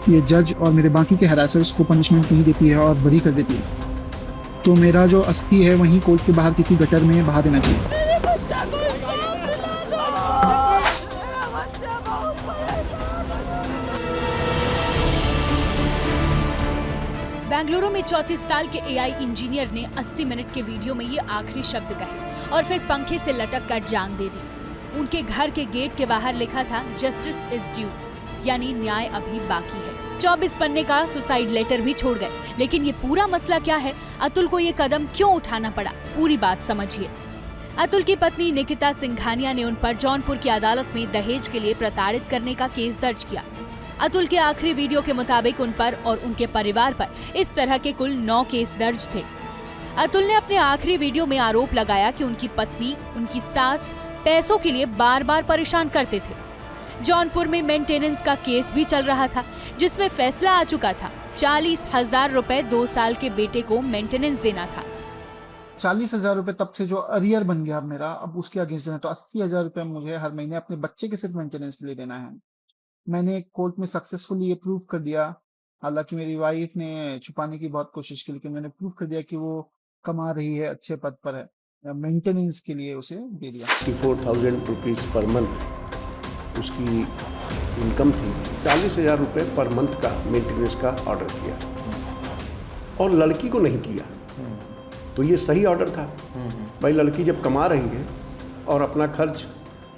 ये जज और मेरे बाकी के हरासर्स को पनिशमेंट नहीं देती है और बरी कर देती है, तो मेरा जो अस्थि है वहीं कोर्ट के बाहर किसी गटर में बहा देना चाहिए। बेंगलुरु में 34 साल के एआई इंजीनियर ने 80 मिनट के वीडियो में ये आखिरी शब्द कहे और फिर पंखे से लटक कर जान दे दी। उनके घर के गेट के बाहर लिखा था जस्टिस इज ड्यू, यानी न्याय अभी बाकी है। 24 पन्ने का सुसाइड लेटर भी छोड़ गए। लेकिन ये पूरा मसला क्या है? अतुल को ये कदम क्यों उठाना पड़ा? पूरी बात समझिए। अतुल की पत्नी निकिता सिंघानिया ने उन पर जौनपुर की अदालत में दहेज के लिए प्रताड़ित करने का केस दर्ज किया। अतुल के आखिरी वीडियो के मुताबिक उन पर और उनके परिवार पर इस तरह के कुल 9 केस दर्ज थे। अतुल ने अपने आखिरी वीडियो में आरोप लगाया कि उनकी पत्नी, उनकी सास पैसों के लिए बार बार परेशान करते थे। जौनपुर में मेंटेनेंस का केस भी चल रहा था, जिसमें फैसला आ चुका था। 40,000 रुपए 2 साल के बेटे को मेंटेनेंस देना था। 40,000 रुपए तब से जो अरियर बन गया मेरा, अब उसके अगेंस्ट देना, तो 80,000 रुपए मुझे हर महीने अपने बच्चे के सिर्फ मेंटेनेंस के लिए देना है। मैंने कोर्ट में सक्सेसफुली ये प्रूव कर दिया। हालांकि मेरी वाइफ ने छुपाने की बहुत कोशिश की, लेकिन मैंने प्रूव कर दिया कि वो कमा रही है, अच्छे पद पर है। मेंटेनेंस के लिए उसे दे दिया। 54,000 रुपीज पर मंथ उसकी इनकम थी। 40,000 रुपए पर मंथ का मेंटेनेंस का ऑर्डर किया और लड़की को नहीं किया, तो ये सही ऑर्डर था। भाई लड़की जब कमा रही है और अपना खर्च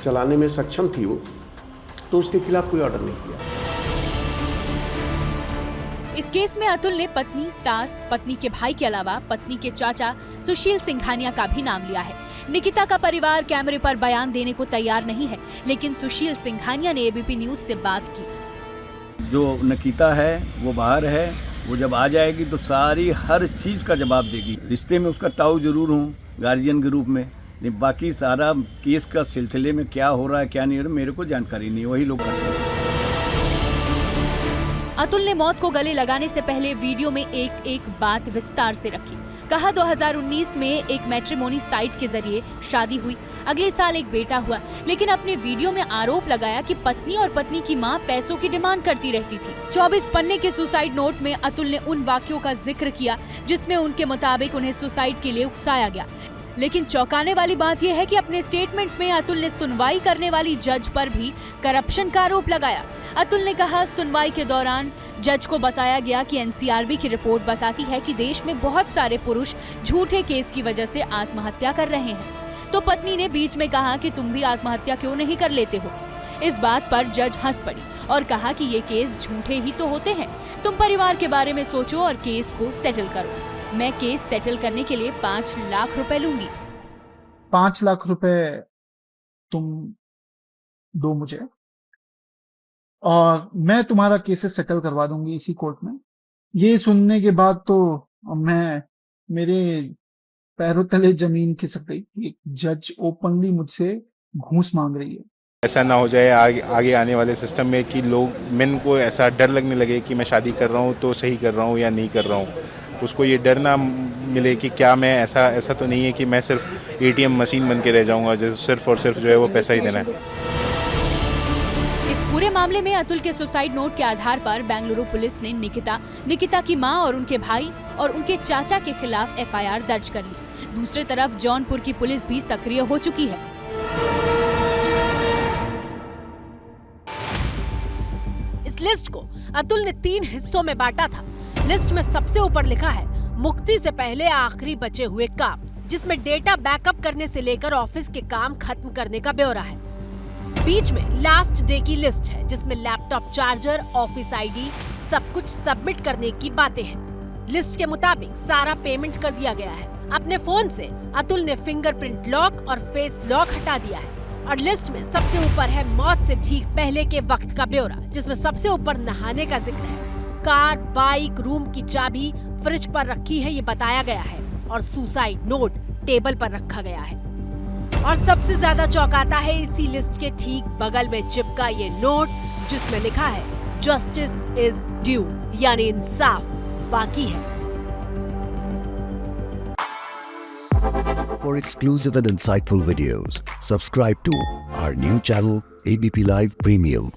चलाने में सक्षम थी वो, तो उसके खिलाफ कोई ऑर्डर नहीं किया। इस केस में अतुल ने पत्नी, सास, पत्नी के भाई के अलावा पत्नी के चाचा सुशील सिंघानिया का भी नाम लिया है। निकिता का परिवार कैमरे पर बयान देने को तैयार नहीं है, लेकिन सुशील सिंघानिया ने एबीपी न्यूज से बात की। जो निकिता है वो बाहर है, वो जब आ जाएगी तो सारी हर चीज़ का जवाब देगी। रिश्ते में उसका ताऊ जरूर हूँ गार्जियन के रूप में, बाकी सारा केस का सिलसिले में क्या हो रहा है क्या नहीं हो रहा मेरे को जानकारी नहीं, वही लोग करते हैं। अतुल ने मौत को गले लगाने से पहले वीडियो में एक एक बात विस्तार से रखी। कहा 2019 में एक मैट्रिमोनी साइट के जरिए शादी हुई, अगले साल एक बेटा हुआ, लेकिन अपने वीडियो में आरोप लगाया कि पत्नी और पत्नी की मां पैसों की डिमांड करती रहती थी। 24 पन्ने के सुसाइड नोट में अतुल ने उन वाक्यों का जिक्र किया जिसमें उनके मुताबिक उन्हें सुसाइड के लिए उकसाया गया। लेकिन चौंकाने वाली बात यह है कि अपने स्टेटमेंट में अतुल ने सुनवाई करने वाली जज पर भी करप्शन का आरोप लगाया। अतुल ने कहा, सुनवाई के दौरान जज को बताया गया कि एनसीआरबी की रिपोर्ट बताती है कि देश में बहुत सारे पुरुष झूठे केस की वजह से आत्महत्या कर रहे हैं। तो पत्नी ने बीच में कहा कि तुम भी आत्महत्या क्यों नहीं कर लेते हो। इस बात पर जज हंस पड़ी और कहा कि ये केस झूठे ही तो होते हैं, तुम परिवार के बारे में सोचो और केस को सेटल करो। मैं केस सेटल करने के लिए 5 लाख रुपए लूंगी। 5 लाख रुपए तुम दो मुझे और मैं तुम्हारा केसेस सेटल करवा दूंगी इसी कोर्ट में। ये सुनने के बाद तो मेरे पैरों तले जमीन खिसक गई। एक जज ओपनली मुझसे घूस मांग रही है। ऐसा ना हो जाए आगे आने वाले सिस्टम में कि लोग मेन को ऐसा डर लगने लगे कि मैं शादी कर रहा हूँ तो सही कर रहा हूँ या नहीं कर रहा हूँ। उसको ये डर ना मिले कि क्या मैं ऐसा तो नहीं है कि मैं सिर्फ एटीएम मशीन बन के रह जाऊंगा, जो सिर्फ और सिर्फ जो है वो पैसा ही देना है। इस पूरे मामले में अतुल के सुसाइड नोट के आधार पर बेंगलुरु पुलिस ने निकिता की मां और उनके भाई और उनके चाचा के खिलाफ एफआईआर दर्ज कर ली। दूसरी तरफ जौनपुर की पुलिस भी सक्रिय हो चुकी है। इस लिस्ट को अतुल ने 3 हिस्सों में बांटा था। लिस्ट में सबसे ऊपर लिखा है मुक्ति से पहले आखिरी बचे हुए काम, जिसमें डेटा बैकअप करने से लेकर ऑफिस के काम खत्म करने का ब्यौरा है। बीच में लास्ट डे की लिस्ट है, जिसमें लैपटॉप चार्जर, ऑफिस आईडी, सब कुछ सबमिट करने की बातें हैं। लिस्ट के मुताबिक सारा पेमेंट कर दिया गया है। अपने फोन से अतुल ने फिंगरप्रिंट लॉक और फेस लॉक हटा दिया है। और लिस्ट में सबसे ऊपर है मौत से ठीक पहले के वक्त का ब्यौरा, जिसमें सबसे ऊपर नहाने का जिक्र है। कार, बाइक, रूम की चाबी फ्रिज पर रखी है ये बताया गया है और सुसाइड नोट टेबल पर रखा गया है। और सबसे ज्यादा चौंकाता है इसी लिस्ट के ठीक बगल में चिपका ये नोट, जिसमें लिखा है जस्टिस इज ड्यू, यानी इंसाफ बाकी है। For exclusive and insightful videos, subscribe to our new channel ABP Live Premium.